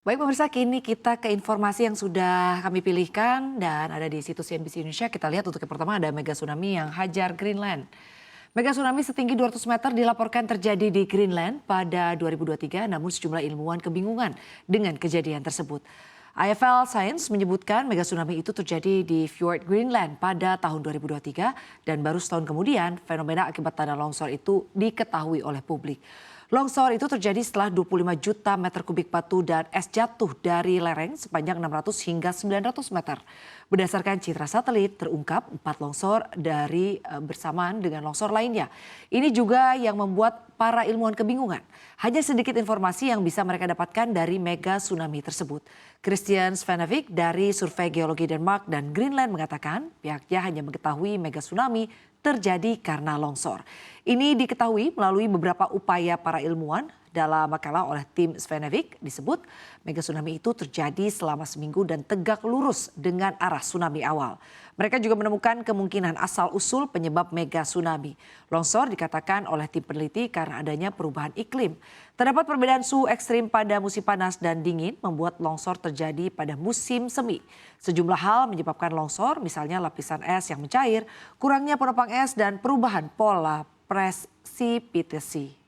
Baik pemirsa, kini kita ke informasi yang sudah kami pilihkan dan ada di situs CNBC Indonesia. Kita lihat untuk yang pertama ada mega tsunami yang hajar Greenland. Mega tsunami setinggi 200 meter dilaporkan terjadi di Greenland pada 2023, namun sejumlah ilmuwan kebingungan dengan kejadian tersebut. IFL Science menyebutkan mega tsunami itu terjadi di Fjord Greenland pada tahun 2023 dan baru setahun kemudian fenomena akibat tanah longsor itu diketahui oleh publik. Longsor itu terjadi setelah 25 juta meter kubik batu dan es jatuh dari lereng sepanjang 600 hingga 900 meter. Berdasarkan citra satelit terungkap 4 longsor bersamaan dengan longsor lainnya. Ini juga yang membuat para ilmuwan kebingungan. Hanya sedikit informasi yang bisa mereka dapatkan dari mega tsunami tersebut. Christian Svenevik dari Survei Geologi Denmark dan Greenland mengatakan pihaknya hanya mengetahui mega tsunami terjadi karena longsor. Ini diketahui melalui beberapa upaya para ilmuwan. Dalam makalah oleh tim Svenevik disebut mega tsunami itu terjadi selama seminggu dan tegak lurus dengan arah tsunami awal. Mereka juga menemukan kemungkinan asal-usul penyebab mega tsunami. Longsor dikatakan oleh tim peneliti karena adanya perubahan iklim. Terdapat perbedaan suhu ekstrim pada musim panas dan dingin membuat longsor terjadi pada musim semi. Sejumlah hal menyebabkan longsor, misalnya lapisan es yang mencair, kurangnya penopang es dan perubahan pola presipitasi.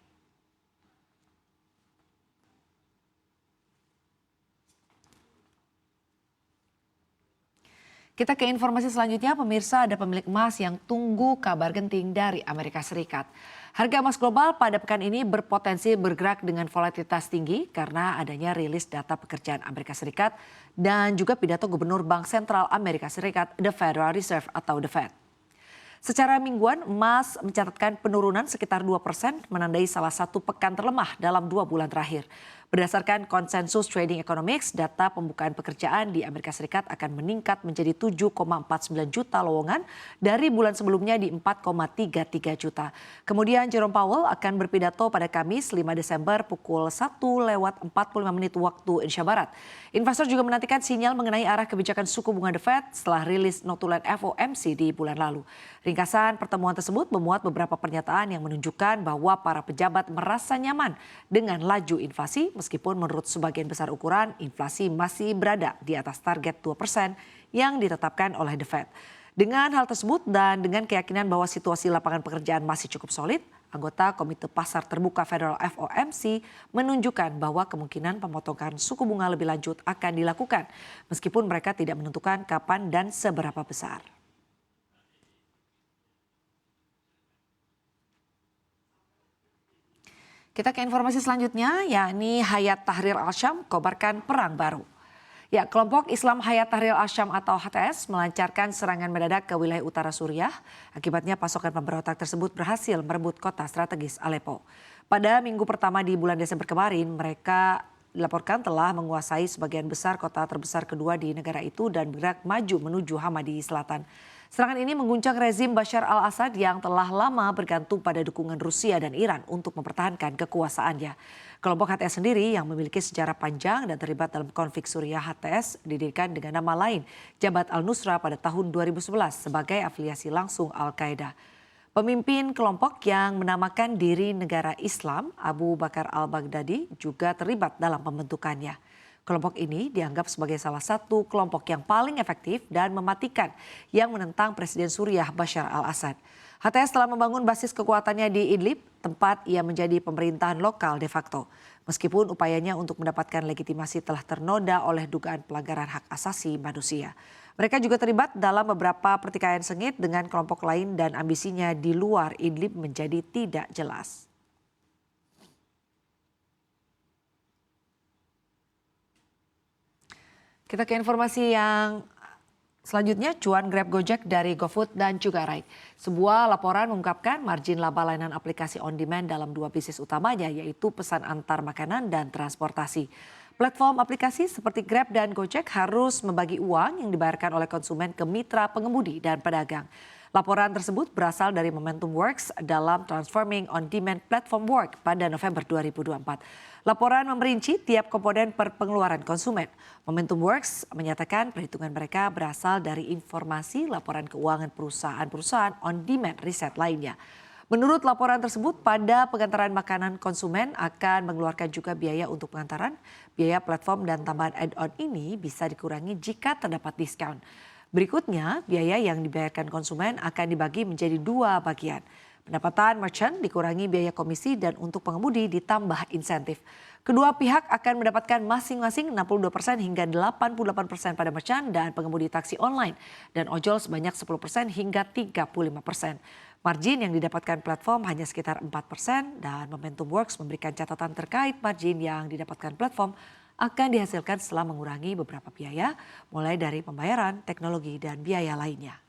Kita ke informasi selanjutnya, pemirsa, ada pemilik emas yang tunggu kabar genting dari Amerika Serikat. Harga emas global pada pekan ini berpotensi bergerak dengan volatilitas tinggi karena adanya rilis data pekerjaan Amerika Serikat dan juga pidato Gubernur Bank Sentral Amerika Serikat, The Federal Reserve atau The Fed. Secara mingguan, emas mencatatkan penurunan sekitar 2%, menandai salah satu pekan terlemah dalam 2 bulan terakhir. Berdasarkan konsensus Trading Economics, data pembukaan pekerjaan di Amerika Serikat akan meningkat menjadi 7,49 juta lowongan dari bulan sebelumnya di 4,33 juta. Kemudian Jerome Powell akan berpidato pada Kamis 5 Desember pukul 1:45 waktu Indonesia Barat. Investor juga menantikan sinyal mengenai arah kebijakan suku bunga The Fed setelah rilis notulen FOMC di bulan lalu. Ringkasan pertemuan tersebut memuat beberapa pernyataan yang menunjukkan bahwa para pejabat merasa nyaman dengan laju inflasi meskipun menurut sebagian besar ukuran inflasi masih berada di atas target 2% yang ditetapkan oleh The Fed. Dengan hal tersebut dan dengan keyakinan bahwa situasi lapangan pekerjaan masih cukup solid, anggota Komite Pasar Terbuka Federal FOMC menunjukkan bahwa kemungkinan pemotongan suku bunga lebih lanjut akan dilakukan meskipun mereka tidak menentukan kapan dan seberapa besar. Kita ke informasi selanjutnya, yakni Hayat Tahrir Al-Syam kobarkan perang baru. Ya, kelompok Islam Hayat Tahrir Al-Syam atau HTS melancarkan serangan mendadak ke wilayah utara Suriah. Akibatnya pasukan pemberontak tersebut berhasil merebut kota strategis Aleppo. Pada minggu pertama di bulan Desember kemarin, mereka dilaporkan telah menguasai sebagian besar kota terbesar kedua di negara itu dan bergerak maju menuju Hama di selatan. Serangan ini mengguncang rezim Bashar al-Assad yang telah lama bergantung pada dukungan Rusia dan Iran untuk mempertahankan kekuasaannya. Kelompok HTS sendiri yang memiliki sejarah panjang dan terlibat dalam konflik Suriah, HTS didirikan dengan nama lain Jabhat al-Nusra pada tahun 2011 sebagai afiliasi langsung Al-Qaeda. Pemimpin kelompok yang menamakan diri negara Islam, Abu Bakar al-Baghdadi, juga terlibat dalam pembentukannya. Kelompok ini dianggap sebagai salah satu kelompok yang paling efektif dan mematikan yang menentang Presiden Suriah Bashar al-Assad. HTS telah membangun basis kekuatannya di Idlib, tempat ia menjadi pemerintahan lokal de facto. Meskipun upayanya untuk mendapatkan legitimasi telah ternoda oleh dugaan pelanggaran hak asasi manusia. Mereka juga terlibat dalam beberapa pertikaian sengit dengan kelompok lain dan ambisinya di luar Idlib menjadi tidak jelas. Kita ke informasi yang selanjutnya, cuan Grab Gojek dari GoFood dan juga Ride. Sebuah laporan mengungkapkan margin laba layanan aplikasi on demand dalam 2 bisnis utamanya, yaitu pesan antar makanan dan transportasi. Platform aplikasi seperti Grab dan Gojek harus membagi uang yang dibayarkan oleh konsumen ke mitra pengemudi dan pedagang. Laporan tersebut berasal dari Momentum Works dalam Transforming On-Demand Platform Work pada November 2024. Laporan memperinci tiap komponen per pengeluaran konsumen. Momentum Works menyatakan perhitungan mereka berasal dari informasi laporan keuangan perusahaan-perusahaan on-demand riset lainnya. Menurut laporan tersebut, pada pengantaran makanan konsumen akan mengeluarkan juga biaya untuk pengantaran. Biaya platform dan tambahan add-on ini bisa dikurangi jika terdapat diskon. Berikutnya, biaya yang dibayarkan konsumen akan dibagi menjadi dua bagian. Pendapatan merchant dikurangi biaya komisi dan untuk pengemudi ditambah insentif. Kedua pihak akan mendapatkan masing-masing 62% hingga 88% pada merchant dan pengemudi taksi online dan ojol sebanyak 10% hingga 35%. Margin yang didapatkan platform hanya sekitar 4% dan Momentum Works memberikan catatan terkait margin yang didapatkan platform akan dihasilkan setelah mengurangi beberapa biaya mulai dari pembayaran, teknologi, dan biaya lainnya.